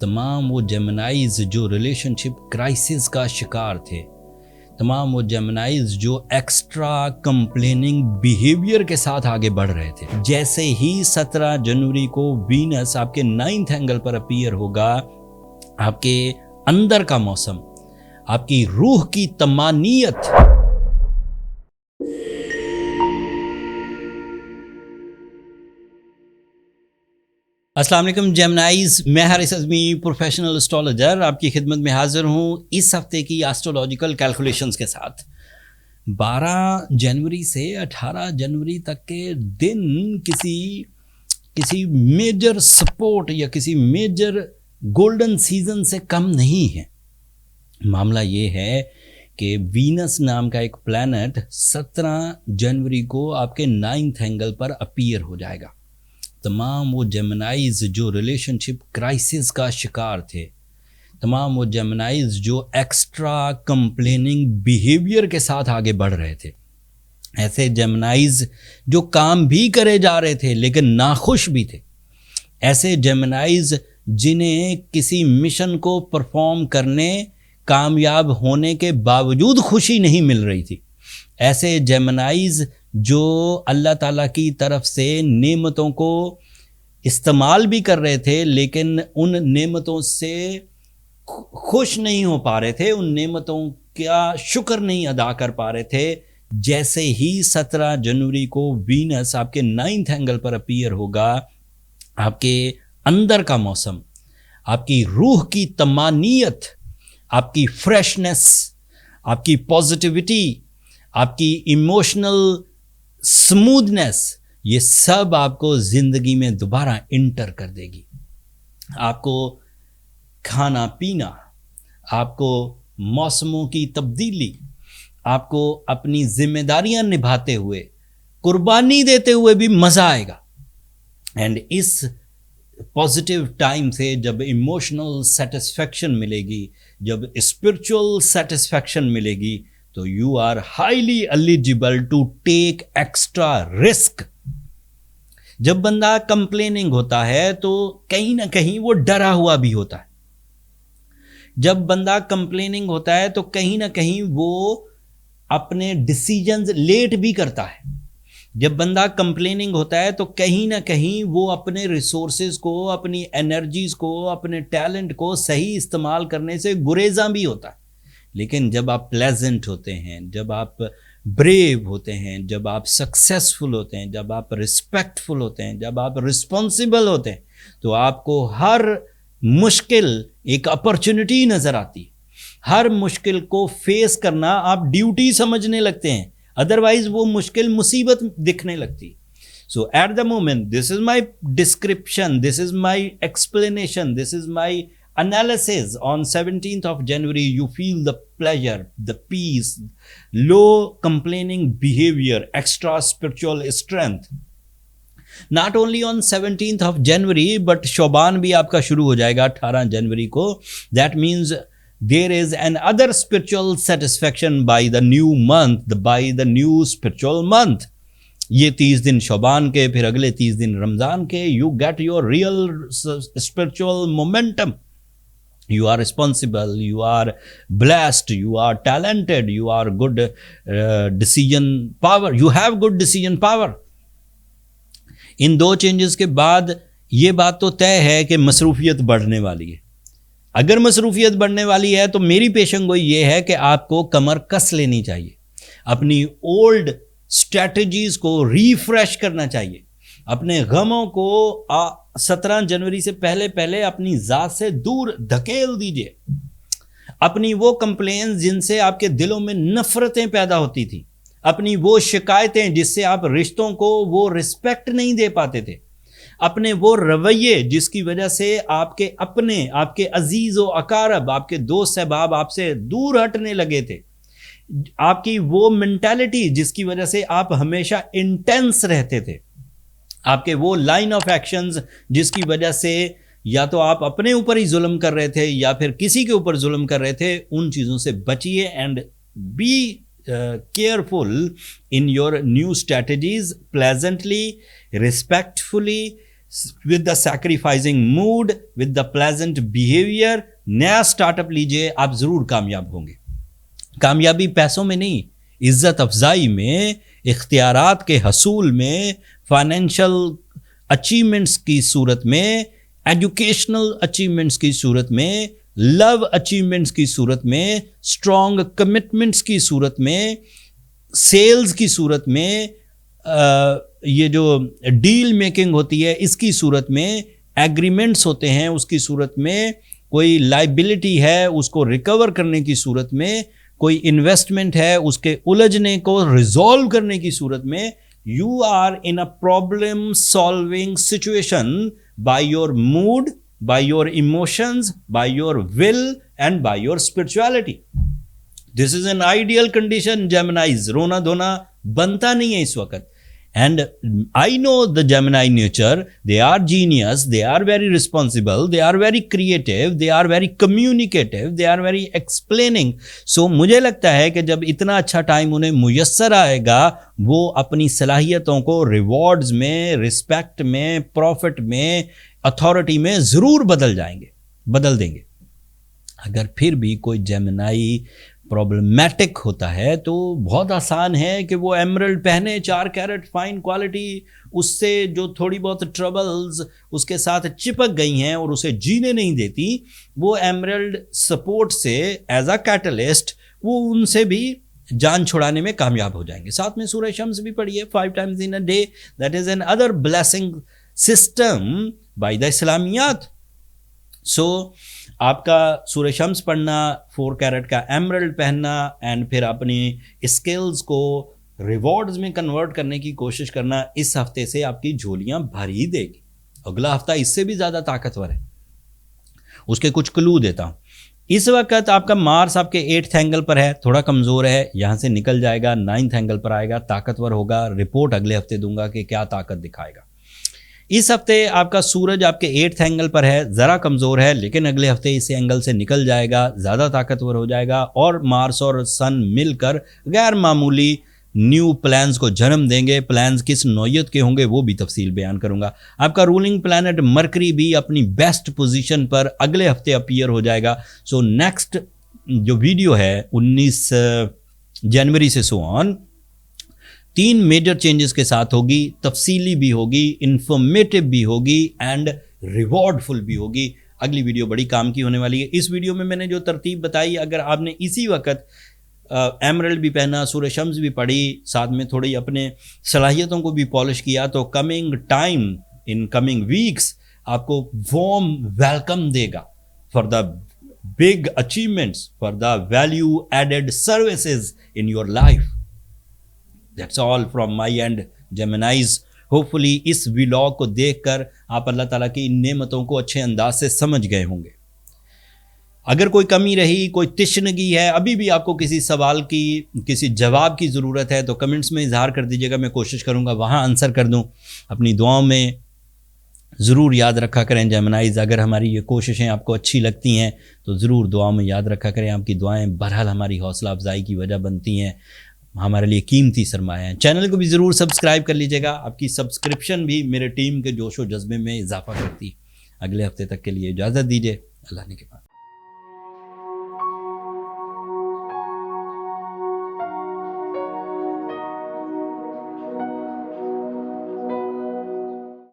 तमाम वो जेमिनाइज जो रिलेशनशिप क्राइसिस का शिकार थे, तमाम वो जेमिनाइज जो एक्स्ट्रा कंप्लेनिंग बिहेवियर के साथ आगे बढ़ रहे थे, जैसे ही 17 जनवरी को वीनस आपके 9th एंगल पर अपीयर होगा, आपके अंदर का मौसम, आपकी रूह की तमानियत, अस्सलाम वालेकुम जेमिनाइज, मैं हारिस अज़मी प्रोफेशनल एस्ट्रोलॉजर आपकी खिदमत में हाजिर हूँ इस हफ्ते की एस्ट्रोलॉजिकल कैलकुलेशंस के साथ। 12 जनवरी से 18 जनवरी तक के दिन किसी मेजर सपोर्ट या किसी मेजर गोल्डन सीजन से कम नहीं है। मामला ये है कि वीनस नाम का एक प्लैनेट 17 जनवरी को आपके 9th एंगल पर अपीयर हो जाएगा। तमाम वो जेमिनाइज जो रिलेशनशिप क्राइसिस का शिकार थे, तमाम वो जेमिनाइज जो एक्स्ट्रा कंप्लेनिंग बिहेवियर के साथ आगे बढ़ रहे थे, ऐसे जेमिनाइज जो काम भी करे जा रहे थे लेकिन नाखुश भी थे, ऐसे जेमिनाइज जिन्हें किसी मिशन को परफॉर्म करने कामयाब होने के बावजूद खुशी नहीं मिल रही थी, ऐसे जेमिनाइज जो अल्लाह ताला की तरफ से नेमतों को इस्तेमाल भी कर रहे थे लेकिन उन नेमतों से खुश नहीं हो पा रहे थे, उन नेमतों का शुक्र नहीं अदा कर पा रहे थे। जैसे ही 17 जनवरी को वीनस आपके 9th एंगल पर अपीयर होगा, आपके अंदर का मौसम, आपकी रूह की तमानियत, आपकी फ्रेशनेस, आपकी पॉजिटिविटी, आपकी इमोशनल स्मूथनेस, ये सब आपको ज़िंदगी में दोबारा इंटर कर देगी। आपको खाना पीना, आपको मौसमों की तब्दीली, आपको अपनी जिम्मेदारियां निभाते हुए, कुर्बानी देते हुए भी मज़ा आएगा। एंड इस पॉजिटिव टाइम से जब इमोशनल सेटिस्फैक्शन मिलेगी, जब स्पिरिचुअल सेटिस्फैक्शन मिलेगी, तो you are highly eligible to take extra risk. जब बंदा कंप्लेनिंग होता है तो कहीं ना कहीं वो डरा हुआ भी होता है। जब बंदा कंप्लेनिंग होता है तो कहीं ना कहीं वो अपने डिसीजंस लेट भी करता है। जब बंदा कंप्लेनिंग होता है तो कहीं ना कहीं वो अपने रिसोर्सेज को, अपनी एनर्जीज को, अपने टैलेंट को सही इस्तेमाल करने से गुरेज़ा भी होता है। लेकिन जब आप प्लेजेंट होते हैं, जब आप ब्रेव होते हैं, जब आप सक्सेसफुल होते हैं, जब आप रिस्पेक्टफुल होते हैं, जब आप रिस्पॉन्सिबल होते हैं, तो आपको हर मुश्किल एक अपॉर्चुनिटी नज़र आती है। हर मुश्किल को फेस करना आप ड्यूटी समझने लगते हैं, अदरवाइज वो मुश्किल मुसीबत दिखने लगती। So at the moment, this is my description, this is my explanation, this is my analysis on 17th of January. You feel the pleasure, the peace, low complaining behavior, extra spiritual strength. Not only on 17th of January but शोबान भी आपका शुरू हो जाएगा 18 जनवरी को. That means there is another spiritual satisfaction by the new month, by the new spiritual month. ये 30 दिन शोबान के, फिर अगले 30 दिन रमज़ान के, you get your real spiritual momentum. You are responsible, you are blessed, you are talented, you are good decision power, you have good decision power. इन दो changes के बाद ये बात तो तय है कि मसरूफियत बढ़ने वाली है। अगर मसरूफियत बढ़ने वाली है तो मेरी पेशंगोई ये है कि आपको कमर कस लेनी चाहिए, अपनी ओल्ड स्ट्रैटेजीज को रिफ्रेश करना चाहिए, अपने गमों को 17 जनवरी से पहले अपनी ज़ात से दूर धकेल दीजिए। अपनी वो कंप्लेंट्स जिनसे आपके दिलों में नफरतें पैदा होती थी, अपनी वो शिकायतें जिससे आप रिश्तों को वो रिस्पेक्ट नहीं दे पाते थे, अपने वो रवैये जिसकी वजह से आपके अपने, आपके अजीज़ व अकारब, आपके दोस्त सहबाब आपसे दूर हटने लगे थे, आपकी वो मेंटालिटी जिसकी वजह से आप हमेशा इंटेंस रहते थे, आपके वो लाइन ऑफ एक्शंस जिसकी वजह से या तो आप अपने ऊपर ही जुल्म कर रहे थे या फिर किसी के ऊपर जुल्म कर रहे थे, उन चीज़ों से बचिए and be careful in your new strategies, pleasantly, respectfully, with the sacrificing mood, with the pleasant behavior, नया स्टार्टअप लीजिए, आप जरूर कामयाब होंगे। कामयाबी पैसों में नहीं, इज्जत अफजाई में, इख्तियारात के हसूल में, फाइनेंशियल अचीवमेंट्स की सूरत में, एजुकेशनल अचीवमेंट्स की सूरत में, लव अचीवमेंट्स की सूरत में, स्ट्रॉन्ग कमिटमेंट्स की सूरत में, सेल्स की सूरत में, ये जो डील मेकिंग होती है इसकी सूरत में, एग्रीमेंट्स होते हैं उसकी सूरत में, कोई लाइबिलिटी है उसको रिकवर करने की सूरत में, कोई इन्वेस्टमेंट है उसके उलझने को रिजॉल्व करने की सूरत में, you are in a problem solving situation by your mood, by your emotions, by your will and by your spirituality. This is an ideal condition Geminis. रोना धोना बनता नहीं है इस वक्त। And I know the Gemini nature, they are genius, they are very responsible, they are very creative, they are very communicative, they are very explaining. So मुझे लगता है कि जब इतना अच्छा टाइम उन्हें मुयस्सर आएगा, वो अपनी सलाहियतों को रिवॉर्ड्स में, रिस्पेक्ट में, प्रॉफिट में, अथॉरिटी में ज़रूर बदल देंगे। अगर फिर भी कोई जेमिनाई प्रॉब्लमैटिक होता है तो बहुत आसान है कि वो एमरल्ड पहने, 4 कैरेट फाइन क्वालिटी, उससे जो थोड़ी बहुत ट्रबल्स उसके साथ चिपक गई हैं और उसे जीने नहीं देती, वो एमरल्ड सपोर्ट से एज अ कैटलिस्ट वो उनसे भी जान छुड़ाने में कामयाब हो जाएंगे। साथ में सूरह शम्स भी पढ़िए 5 times in a day, that is another blessing system by the Islamiyat. सो आपका सूरह शम्स पढ़ना, 4 कैरेट का एमरल्ड पहनना एंड फिर अपनी स्किल्स को रिवॉर्ड्स में कन्वर्ट करने की कोशिश करना इस हफ्ते से आपकी झोलियां भर ही देगी। अगला हफ्ता इससे भी ज़्यादा ताकतवर है। उसके कुछ क्लू देता हूँ। इस वक्त आपका मार्स आपके 8th एंगल पर है, थोड़ा कमज़ोर है, यहाँ से निकल जाएगा, 9th एंगल पर आएगा, ताकतवर होगा। रिपोर्ट अगले हफ्ते दूंगा कि क्या ताकत दिखाएगा। इस हफ्ते आपका सूरज आपके 8th एंगल पर है, ज़रा कमज़ोर है, लेकिन अगले हफ्ते इस एंगल से निकल जाएगा, ज़्यादा ताकतवर हो जाएगा और मार्स और सन मिलकर गैर मामूली न्यू प्लान्स को जन्म देंगे। प्लान्स किस नौयत के होंगे वो भी तफसील बयान करूंगा। आपका रूलिंग प्लैनेट मरकरी भी अपनी बेस्ट पोजीशन पर अगले हफ्ते अपीयर हो जाएगा। सो नेक्स्ट जो वीडियो है 19 जनवरी से सो ऑन 3 मेजर चेंजेस के साथ होगी, तफसीली भी होगी, इंफॉर्मेटिव भी होगी एंड रिवॉर्डफुल भी होगी। अगली वीडियो बड़ी काम की होने वाली है। इस वीडियो में मैंने जो तरतीब बताई, अगर आपने इसी वक्त एमरल्ड भी पहना, सूरह शम्स भी पढ़ी, साथ में थोड़ी अपने सलाहियतों को भी पॉलिश किया, तो coming time in coming weeks आपको वार्म वेलकम देगा for the big achievements, for the value added services in your life. That's all from my end Geminis. Hopefully इस व्लॉग को देखकर आप अल्लाह ताला की इन नेमतों को अच्छे अंदाज से समझ गए होंगे। अगर कोई कमी रही, कोई तिश्नगी है, अभी भी आपको किसी सवाल की, किसी जवाब की ज़रूरत है, तो कमेंट्स में इजहार कर दीजिएगा। मैं कोशिश करूँगा वहाँ आंसर कर दूँ। अपनी दुआओं में ज़रूर याद रखा करें जेमिनाइज। अगर हमारी ये कोशिशें आपको अच्छी लगती हैं तो ज़रूर दुआओं में याद रखा करें। आपकी दुआएं बहरहाल हमारी हौसला अफजाई की वजह बनती हैं, हमारे लिए कीमती सरमाया है। चैनल को भी ज़रूर सब्सक्राइब कर लीजिएगा। आपकी सब्सक्रिप्शन भी मेरे टीम के जोशो जज्बे में इजाफा करती है। अगले हफ्ते तक के लिए इजाज़त दीजिए। अल्लाह ने के बाद।